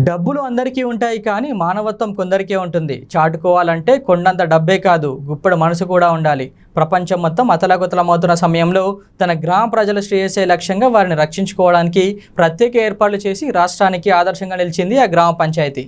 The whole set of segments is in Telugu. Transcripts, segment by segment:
డబ్బులు అందరికీ ఉంటాయి కానీ మానవత్వం కొందరికే ఉంటుంది. చాటుకోవాలంటే కొండంత డబ్బే కాదు, గుప్పెడు మనసు కూడా ఉండాలి. ప్రపంచం మొత్తం అతలాకుతలమవుతున్న సమయంలో తన గ్రామ ప్రజల శ్రేయస్సే లక్ష్యంగా వారిని రక్షించుకోవడానికి ప్రత్యేక ఏర్పాట్లు చేసి రాష్ట్రానికి ఆదర్శంగా నిలిచింది ఆ గ్రామ పంచాయతీ.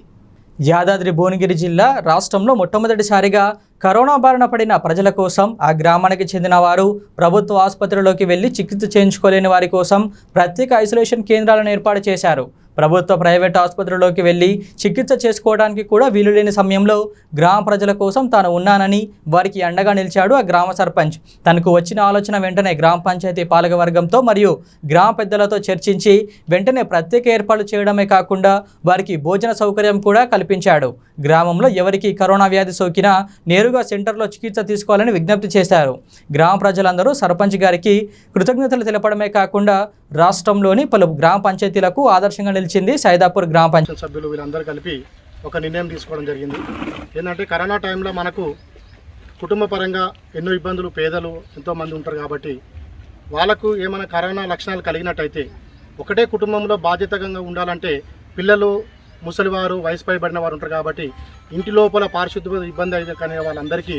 యాదాద్రి భువనగిరి జిల్లా రాష్ట్రంలో మొట్టమొదటిసారిగా కరోనా బారిన పడిన ప్రజల కోసం ఆ గ్రామానికి చెందిన వారు ప్రభుత్వ ఆసుపత్రిలోకి వెళ్లి చికిత్స చేయించుకోలేని వారి కోసం ప్రత్యేక ఐసోలేషన్ కేంద్రాలను ఏర్పాటు చేశారు. ప్రభుత్వ ప్రైవేట్ ఆసుపత్రిలోకి వెళ్లి చికిత్స చేసుకోవడానికి కూడా వీలులేని సమయంలో గ్రామ ప్రజల కోసం తాను ఉన్నానని వారికి అండగా నిలిచాడు ఆ గ్రామ సర్పంచ్. తనకు వచ్చిన ఆలోచన వెంటనే గ్రామ పంచాయతీ పాలకవర్గంతో మరియు గ్రామ పెద్దలతో చర్చించి వెంటనే ప్రత్యేక ఏర్పాట్లు చేయడమే కాకుండా వారికి భోజన సౌకర్యం కూడా కల్పించాడు. గ్రామంలో ఎవరికి కరోనా వ్యాధి సోకినా నేరుగా సెంటర్లో చికిత్స తీసుకోవాలని విజ్ఞప్తి చేశారు. గ్రామ ప్రజలందరూ సర్పంచ్ గారికి కృతజ్ఞతలు తెలపడమే కాకుండా రాష్ట్రంలోని పలు గ్రామ పంచాయతీలకు ఆదర్శంగా నిలిచింది సైదాపూర్ గ్రామ పంచాయతీ సభ్యులు వీళ్ళందరూ కలిపి ఒక నిర్ణయం తీసుకోవడం జరిగింది. ఏంటంటే కరోనా టైంలో మనకు కుటుంబ పరంగా ఎన్నో ఇబ్బందులు, పేదలు ఎంతోమంది ఉంటారు కాబట్టి వాళ్ళకు ఏమైనా కరోనా లక్షణాలు కలిగినట్టయితే ఒకటే కుటుంబంలో బాధ్యతగా ఉండాలంటే పిల్లలు, ముసలివారు, వయసు పైబడిన వారు ఉంటారు కాబట్టి ఇంటి లోపల పారిశుద్ధ్య ఇబ్బంది అయితే కానీ వాళ్ళందరికీ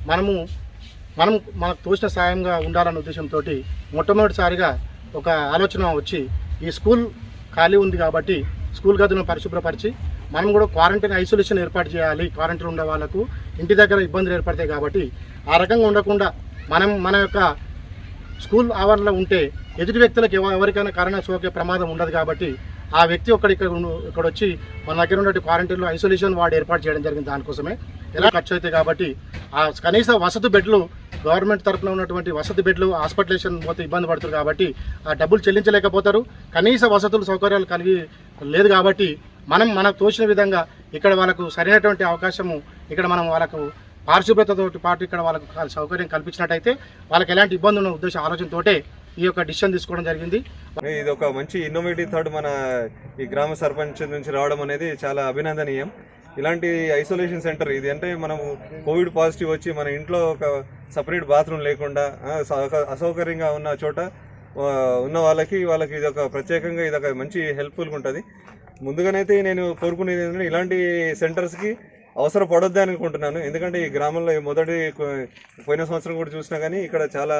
మనకు తోచిన సాయంగా ఉండాలన్న ఉద్దేశంతో మొట్టమొదటిసారిగా ఒక ఆలోచన వచ్చి ఈ స్కూల్ ఖాళీ ఉంది కాబట్టి స్కూల్ గదులను పరిశుభ్రపరిచి మనం కూడా క్వారంటైన్ ఐసోలేషన్ ఏర్పాటు చేయాలి. క్వారంటైన్ ఉండే వాళ్ళకు ఇంటి దగ్గర ఇబ్బందులు ఏర్పడతాయి కాబట్టి ఆ రకంగా ఉండకుండా మన యొక్క స్కూల్ ఆవరణలో ఉంటే ఎదుటి వ్యక్తులకు ఎవరికైనా కరోనా సోకే ప్రమాదం ఉండదు కాబట్టి ఆ వ్యక్తి ఇక్కడ వచ్చి మన దగ్గర ఉన్న క్వారంటైన్లో ఐసోలేషన్ వార్డు ఏర్పాటు చేయడం జరిగింది. దానికోసమే ఎలా ఖర్చు అవుతాయి కాబట్టి ఆ కనీస వసతి బెడ్లు గవర్నమెంట్ తరఫున ఉన్నటువంటి వసతి బెడ్లు హాస్పిటలేషన్ పోతే ఇబ్బంది పడుతుంది కాబట్టి ఆ డబ్బులు చెల్లించలేకపోతారు. కనీస వసతులు సౌకర్యాలు కలిగి లేదు కాబట్టి మనకు తోచిన విధంగా ఇక్కడ వాళ్ళకు సరైనటువంటి అవకాశము ఇక్కడ మనం వాళ్ళకు పారిశుభ్రతతో పాటు ఇక్కడ వాళ్ళకు సౌకర్యం కల్పించినట్టయితే వాళ్ళకి ఎలాంటి ఇబ్బంది ఉన్న ఉద్దేశం ఆలోచనతోటే ఈ యొక్క డిసిషన్ తీసుకోవడం జరిగింది. ఇది ఒక మంచి ఇన్నోవేటివ్ థాట్ మన ఈ గ్రామ సర్పంచ్ నుంచి రావడం అనేది చాలా అభినందనీయం. ఇలాంటి ఐసోలేషన్ సెంటర్ ఇది అంటే మనం కోవిడ్ పాజిటివ్ వచ్చి మన ఇంట్లో ఒక సపరేట్ బాత్రూమ్ లేకుండా అసౌకర్యంగా ఉన్న చోట ఉన్న వాళ్ళకి ఇదొక ప్రత్యేకంగా ఇదొక మంచి హెల్ప్ఫుల్గా ఉంటుంది. ముందుగానైతే నేను కోరుకునేది ఏంటంటే ఇలాంటి సెంటర్స్కి అవసరం పడొద్దు అనుకుంటున్నాను. ఎందుకంటే ఈ గ్రామంలో పోయిన సంవత్సరం కూడా చూసినా కానీ ఇక్కడ చాలా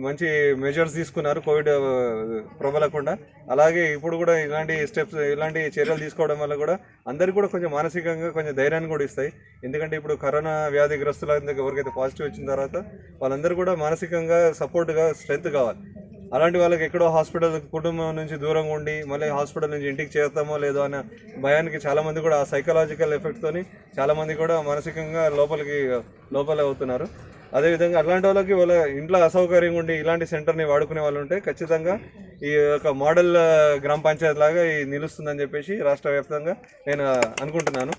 మంచి మెజర్స్ తీసుకున్నారు కోవిడ్ ప్రబలకుండా. అలాగే ఇప్పుడు కూడా ఇలాంటి చర్యలు తీసుకోవడం వల్ల కూడా అందరికీ కూడా కొంచెం మానసికంగా కొంచెం ధైర్యాన్ని కూడా ఇస్తాయి. ఎందుకంటే ఇప్పుడు కరోనా వ్యాధిగ్రస్తులందరికీ ఎవరికైతే పాజిటివ్ వచ్చిన తర్వాత వాళ్ళందరూ కూడా మానసికంగా సపోర్ట్గా స్ట్రెంత్ కావాలి. అలాంటి వాళ్ళకి ఎక్కడో హాస్పిటల్ కుటుంబం నుంచి దూరంగా ఉండి మళ్ళీ హాస్పిటల్ నుంచి ఇంటికి చేరుతామో లేదో అనే భయానికి చాలామంది కూడా ఆ సైకలాజికల్ ఎఫెక్ట్తోని చాలామంది కూడా మానసికంగా లోపల అవుతున్నారు. అదేవిధంగా అలాంటి వాళ్ళకి వాళ్ళ ఇంట్లో అసౌకర్యంగా ఉండి ఇలాంటి సెంటర్ని వాడుకునే వాళ్ళు ఉంటే ఖచ్చితంగా ఈ యొక్క మోడల్ గ్రామ పంచాయతీ లాగా నిలుస్తుందని చెప్పేసి రాష్ట్ర వ్యాప్తంగా నేను అనుకుంటున్నాను.